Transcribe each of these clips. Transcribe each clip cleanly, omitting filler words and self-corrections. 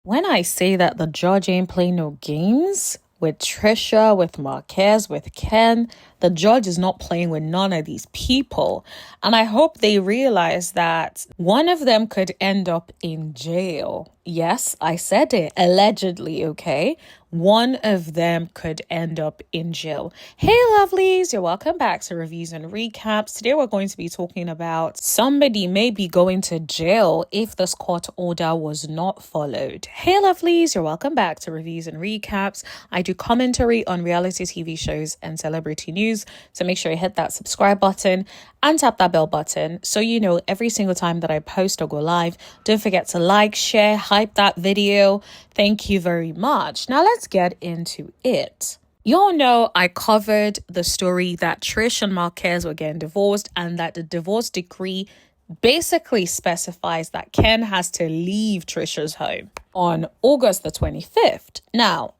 When I say that the judge ain't playing no games with Tricia, with Marquez, with Ken, the judge is not playing with none of these people. And I hope they realize that one of them could end up in jail. Yes, I said it, allegedly, okay? One of them could end up in jail. Hey, lovelies, you're welcome back to Reviews and Recaps. Today we're going to be talking about somebody may be going to jail if this court order was not followed. Hey, lovelies, you're welcome back to Reviews and Recaps. I do commentary on reality TV shows and celebrity news, so make sure you hit that subscribe button and tap that bell button so you know every single time that I post or go live. Don't forget to like, share, hype that video. Thank you very much. Now let's get into it. Y'all know I covered the story that Trish and Marquez were getting divorced and that the divorce decree basically specifies that Ken has to leave Trisha's home on August the 25th. Now,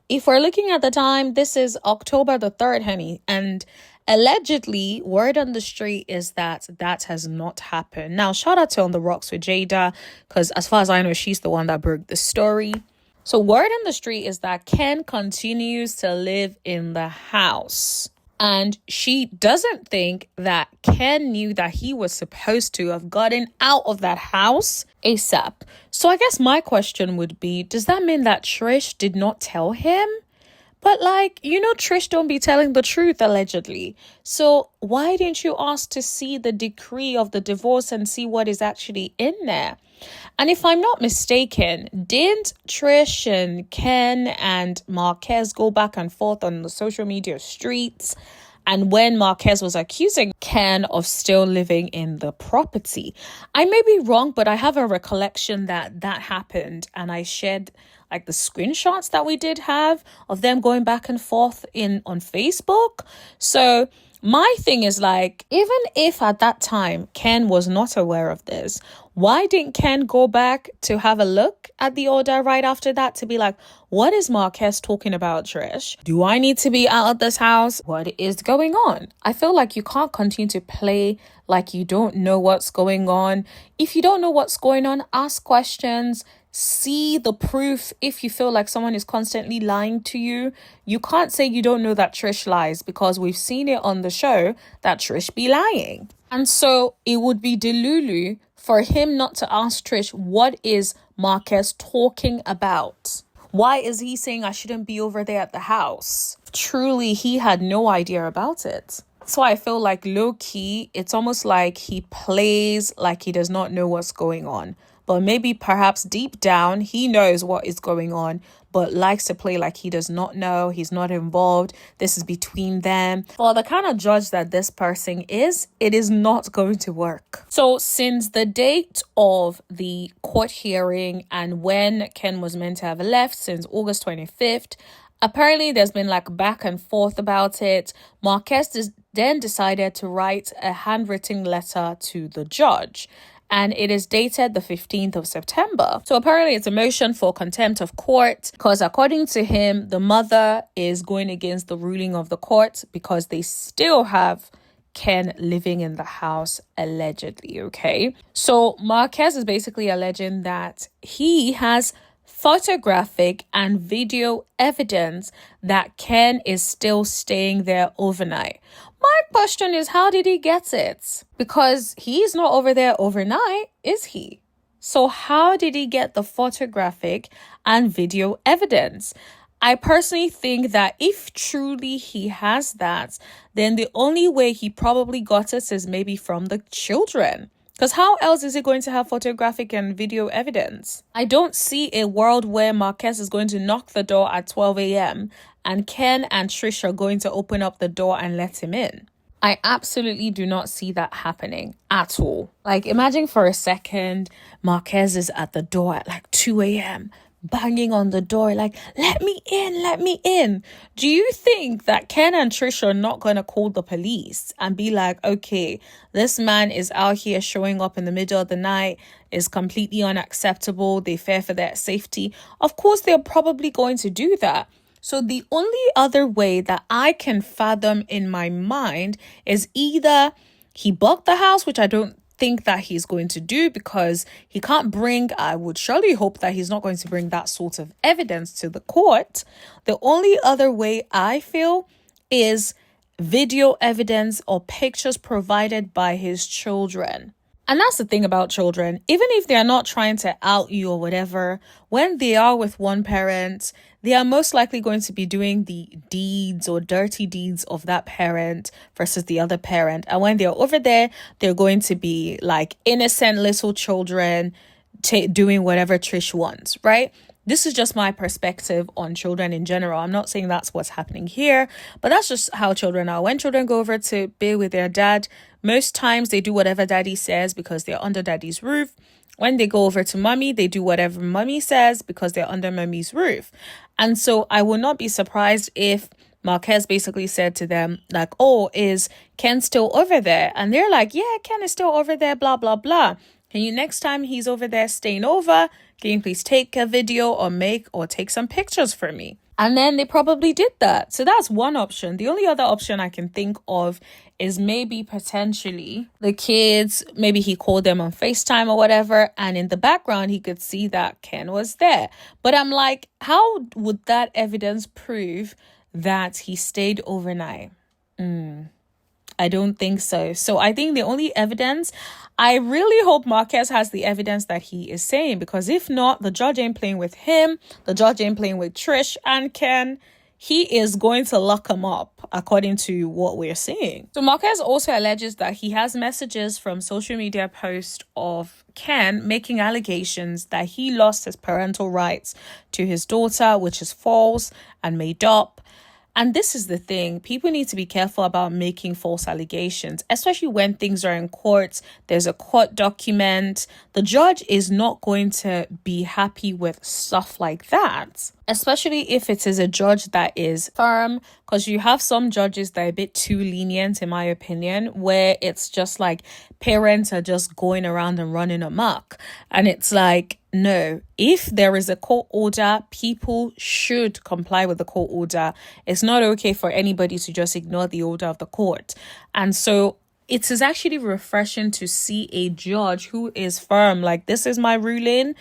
if we're looking at the time, this is October the 3rd, honey, and allegedly, word on the street is that has not happened. Now, shout out to On the Rocks with Jada, because as far as I know, she's the one that broke the story. So word on the street is that Ken continues to live in the house. And she doesn't think that Ken knew that he was supposed to have gotten out of that house ASAP. So I guess my question would be, does that mean that Trish did not tell him? But Trish don't be telling the truth, allegedly. So why didn't you ask to see the decree of the divorce and see what is actually in there? And if I'm not mistaken, didn't Trish and Ken and Marquez go back and forth on the social media streets? And when Marquez was accusing Ken of still living in the property, I may be wrong, but I have a recollection that happened. And I shared the screenshots that we did have of them going back and forth on Facebook. So my thing is even if at that time Ken was not aware of this, why didn't Ken go back to have a look at the order right after that to be like, what is Marquez talking about, Trish? Do I need to be out of this house? What is going on? I feel like you can't continue to play like you don't know what's going on. If you don't know what's going on, ask questions. See the proof. If you feel like someone is constantly lying to you, you can't say you don't know that Trish lies, because we've seen it on the show that Trish be lying. And so it would be delulu for him not to ask Trish, what is Marquez talking about? Why is he saying I shouldn't be over there at the house? Truly, he had no idea about it. So I feel like low key, it's almost like he plays like he does not know what's going on. But maybe perhaps deep down, he knows what is going on, but likes to play like he does not know. He's not involved. This is between them. For the kind of judge that this person is, it is not going to work. So since the date of the court hearing and when Ken was meant to have left, since August 25th, apparently there's been back and forth about it. Marquez then decided to write a handwritten letter to the judge. And it is dated the 15th of September. So apparently it's a motion for contempt of court, because according to him, the mother is going against the ruling of the court because they still have Ken living in the house, allegedly, okay? So Marquez is basically alleging that he has photographic and video evidence that Ken is still staying there overnight. My question is, how did he get it? Because he's not over there overnight, is he? So how did he get the photographic and video evidence? I personally think that if truly he has that, then the only way he probably got it is maybe from the children. Because how else is he going to have photographic and video evidence? I don't see a world where Marquez is going to knock the door at 12 a.m. and Ken and Trish are going to open up the door and let him in. I absolutely do not see that happening at all. Imagine for a second, Marquez is at the door at 2 a.m. banging on the door let me in, let me in. Do you think that Ken and Trish are not going to call the police and be like, okay, this man is out here showing up in the middle of the night, is completely unacceptable, they fear for their safety? Of course, they're probably going to do that. So the only other way that I can fathom in my mind is either he bought the house, which I don't think that he's going to do, because I would surely hope that he's not going to bring that sort of evidence to the court. The only other way I feel is video evidence or pictures provided by his children. And that's the thing about children. Even if they're not trying to out you or whatever, when they are with one parent, they are most likely going to be doing the deeds or dirty deeds of that parent versus the other parent. And when they're over there, they're going to be like innocent little children doing whatever Trish wants, right? This is just my perspective on children in general. I'm not saying that's what's happening here, but that's just how children are. When children go over to be with their dad, most times they do whatever daddy says because they're under daddy's roof. When they go over to mommy, they do whatever mommy says because they're under mommy's roof. And so I will not be surprised if Marquez basically said to them, like, oh, is Ken still over there? And they're like, yeah, Ken is still over there, blah, blah, blah. Can you, next time he's over there staying over, can you please take a video or take some pictures for me? And then they probably did that. So that's one option. The only other option I can think of is maybe potentially the kids, maybe he called them on FaceTime or whatever, and in the background he could see that Ken was there. But I'm like, how would that evidence prove that he stayed overnight? I don't think so. So I think the only evidence, I really hope Marquez has the evidence that he is saying, because if not, the judge ain't playing with him. The judge ain't playing with Trish and Ken. He is going to lock him up, according to what we're seeing. So Marquez also alleges that he has messages from social media posts of Ken making allegations that he lost his parental rights to his daughter, which is false and made up. And this is the thing. People need to be careful about making false allegations, especially when things are in court. There's a court document. The judge is not going to be happy with stuff like that, especially if it is a judge that is firm, because you have some judges that are a bit too lenient, in my opinion, where it's just like parents are just going around and running amok. And it's like, no, if there is a court order, people should comply with the court order. It's not okay for anybody to just ignore the order of the court. And so it is actually refreshing to see a judge who is firm, like, this is my ruling,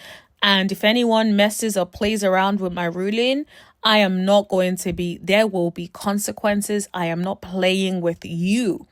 and if anyone messes or plays around with my ruling, I am not going to be, there will be consequences. I am not playing with you.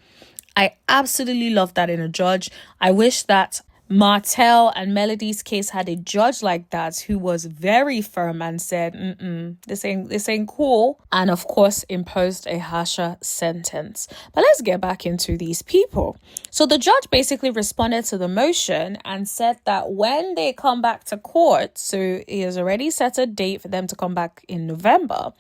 I absolutely love that in a judge. I wish that Martell and Melody's case had a judge like that who was very firm and said, this ain't cool. And of course, imposed a harsher sentence. But let's get back into these people. So the judge basically responded to the motion and said that when they come back to court, so he has already set a date for them to come back in November.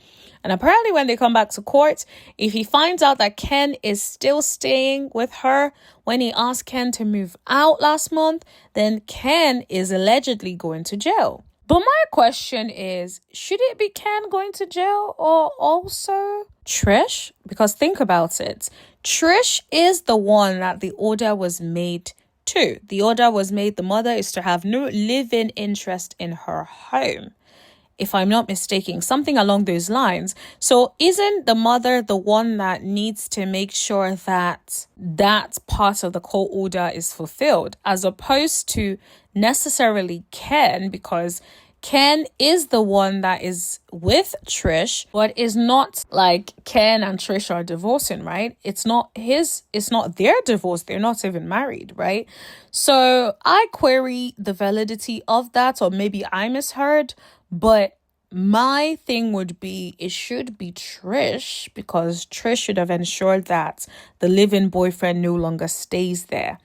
And apparently when they come back to court, if he finds out that Ken is still staying with her when he asked Ken to move out last month, then Ken is allegedly going to jail. But my question is, should it be Ken going to jail or also Trish? Because think about it. Trish is the one that the order was made to. The order was made, the mother is to have no live-in interest in her home, if I'm not mistaken, something along those lines. So isn't the mother the one that needs to make sure that that part of the court order is fulfilled, as opposed to necessarily Ken, because Ken is the one that is with Trish, but is not like Ken and Trish are divorcing, right? It's not their divorce. They're not even married, right? So I query the validity of that, or maybe I misheard. But my thing would be, it should be Trish, because Trish should have ensured that the live-in boyfriend no longer stays there.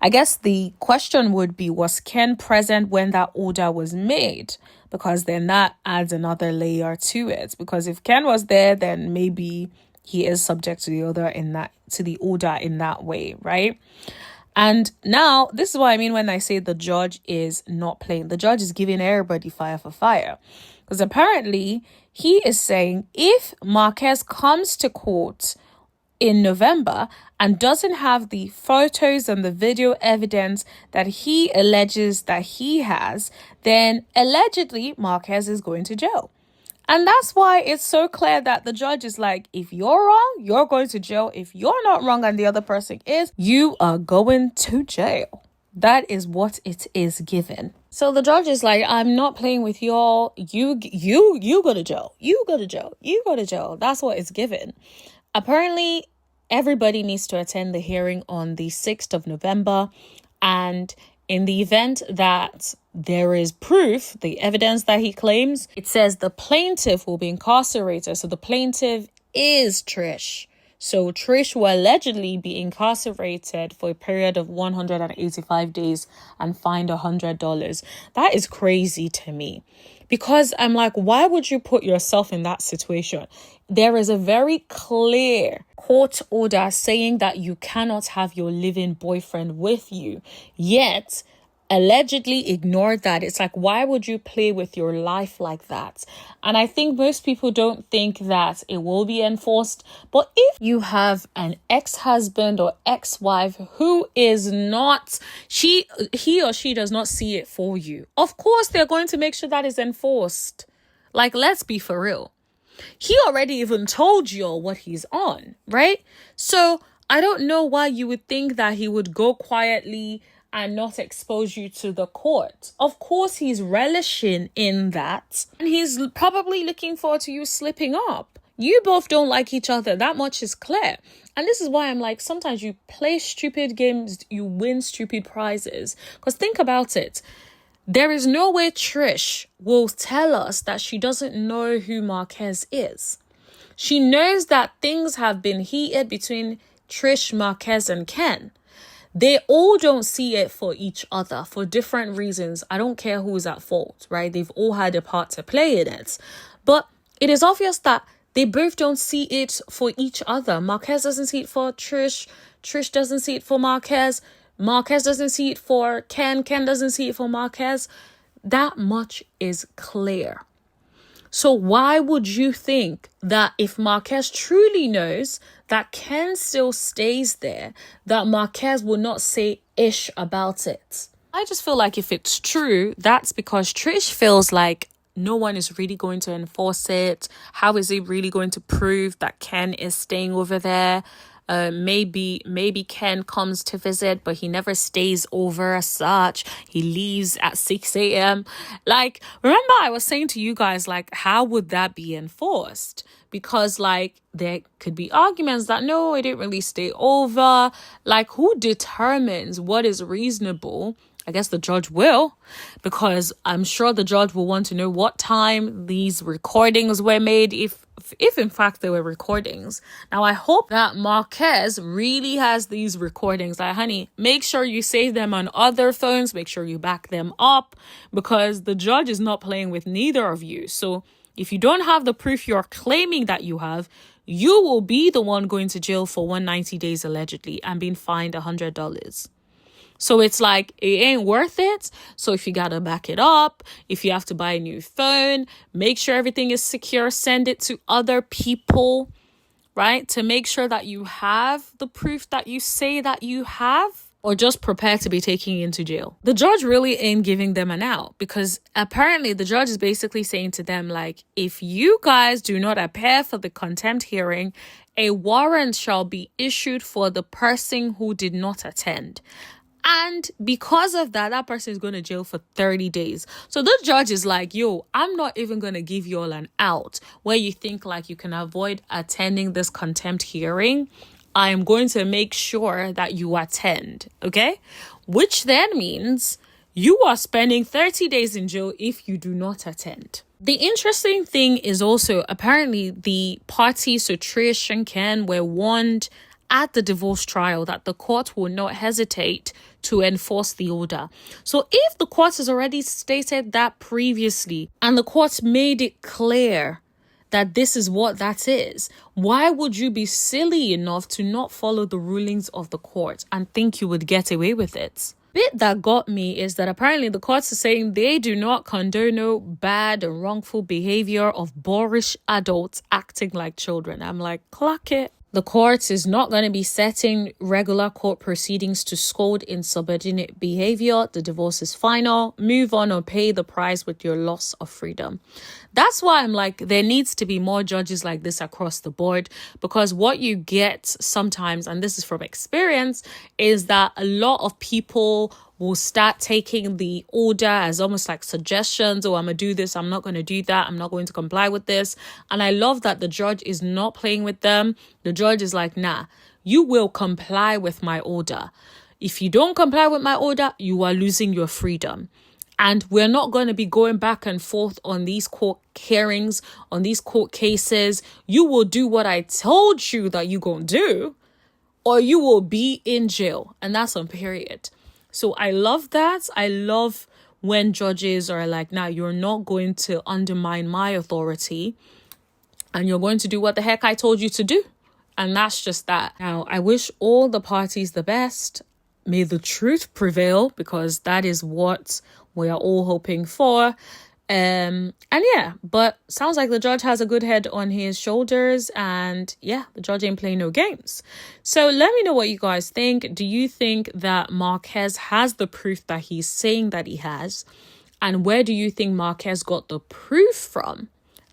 I guess the question would be, was Ken present when that order was made? Because then that adds another layer to it. Because if Ken was there, then maybe he is subject to the order in that way, right? And now, this is what I mean when I say the judge is not playing. The judge is giving everybody fire for fire. Because apparently, he is saying if Marquez comes to court in November and doesn't have the photos and the video evidence that he alleges that he has, then allegedly Marquez is going to jail. And that's why it's so clear that the judge is like, if you're wrong, you're going to jail. If you're not wrong and the other person is, you are going to jail. That is what it is given. So the judge is like, I'm not playing with y'all. You go to jail. You go to jail. You go to jail. That's what it's given. Apparently, everybody needs to attend the hearing on the 6th of November. And in the event that there is proof, the evidence that he claims, it says the plaintiff will be incarcerated. So the plaintiff is Trish. So Trish will allegedly be incarcerated for a period of 185 days and fined $100. That is crazy to me, because I'm like, why would you put yourself in that situation? There is a very clear court order saying that you cannot have your living boyfriend with you, yet allegedly ignored that. It's like, why would you play with your life like that? And I think most people don't think that it will be enforced. But if you have an ex-husband or ex-wife who is not, he or she does not see it for you, of course they're going to make sure that is enforced. Like, let's be for real. He already even told you all what he's on, right? So I don't know why you would think that he would go quietly and not expose you to the court. Of course, he's relishing in that. And he's probably looking forward to you slipping up. You both don't like each other. That much is clear. And this is why I'm like, sometimes you play stupid games, you win stupid prizes. Because think about it. There is no way Trish will tell us that she doesn't know who Marquez is. She knows that things have been heated between Trish, Marquez, and Ken. They all don't see it for each other for different reasons. I don't care who's at fault, right? They've all had a part to play in it. But it is obvious that they both don't see it for each other. Marquez doesn't see it for Trish. Trish doesn't see it for Marquez. Marquez doesn't see it for Ken. Ken doesn't see it for Marquez. That much is clear. So why would you think that if Marquez truly knows that Ken still stays there, that Marquez will not say ish about it? I just feel like if it's true, that's because Trish feels like no one is really going to enforce it. How is he really going to prove that Ken is staying over there? Maybe Ken comes to visit, but he never stays over as such. He leaves at 6 a.m. Like, remember I was saying to you guys, like, how would that be enforced? Because, like, there could be arguments that, no, I didn't really stay over. Like, who determines what is reasonable? I guess the judge will, because I'm sure the judge will want to know what time these recordings were made, if in fact they were recordings. Now, I hope that Marquez really has these recordings. Like, honey, make sure you save them on other phones. Make sure you back them up, because the judge is not playing with neither of you. So if you don't have the proof you're claiming that you have, you will be the one going to jail for 190 days allegedly and being fined $100. So it's like, it ain't worth it. So if you got to back it up, if you have to buy a new phone, make sure everything is secure, send it to other people, right? To make sure that you have the proof that you say that you have, or just prepare to be taken into jail. The judge really ain't giving them an out, because apparently the judge is basically saying to them, like, if you guys do not appear for the contempt hearing, a warrant shall be issued for the person who did not attend. And because of that, that person is going to jail for 30 days. So the judge is like, yo, I'm not even going to give you all an out where you think like you can avoid attending this contempt hearing. I am going to make sure that you attend, okay? Which then means you are spending 30 days in jail if you do not attend. The interesting thing is also, apparently the parties, so Trish and Ken, were warned at the divorce trial that the court will not hesitate to enforce the order. So if the court has already stated that previously and the court made it clear that this is what that is, why would you be silly enough to not follow the rulings of the court and think you would get away with it? Bit that got me is that apparently the courts are saying they do not condone no bad and wrongful behavior of boorish adults acting like children. I'm like, clock it. The court is not going to be setting regular court proceedings to scold insubordinate behavior. The divorce is final. Move on or pay the price with your loss of freedom. That's why I'm like, there needs to be more judges like this across the board, because what you get sometimes, and this is from experience, is that a lot of people will start taking the order as almost like suggestions. Oh, I'm going to do this. I'm not going to do that. I'm not going to comply with this. And I love that the judge is not playing with them. The judge is like, nah, you will comply with my order. If you don't comply with my order, you are losing your freedom. And we're not going to be going back and forth on these court hearings, on these court cases. You will do what I told you that you're going to do, or you will be in jail. And that's on period. So I love that. I love when judges are like, nah, you're not going to undermine my authority and you're going to do what the heck I told you to do. And that's just that. Now, I wish all the parties the best. May the truth prevail, because that is what we are all hoping for. And yeah, but sounds like the judge has a good head on his shoulders, and yeah, the judge ain't playing no games. So let me know what you guys think. Do you think that Marquez has the proof that he's saying that he has? And where do you think Marquez got the proof from?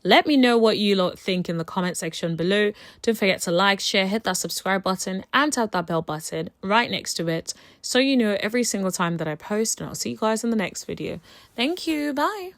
Let me know what you lot think in the comment section below. Don't forget to like, share, hit that subscribe button and tap that bell button right next to it so you know every single time that I post, and I'll see you guys in the next video. Thank you. Bye.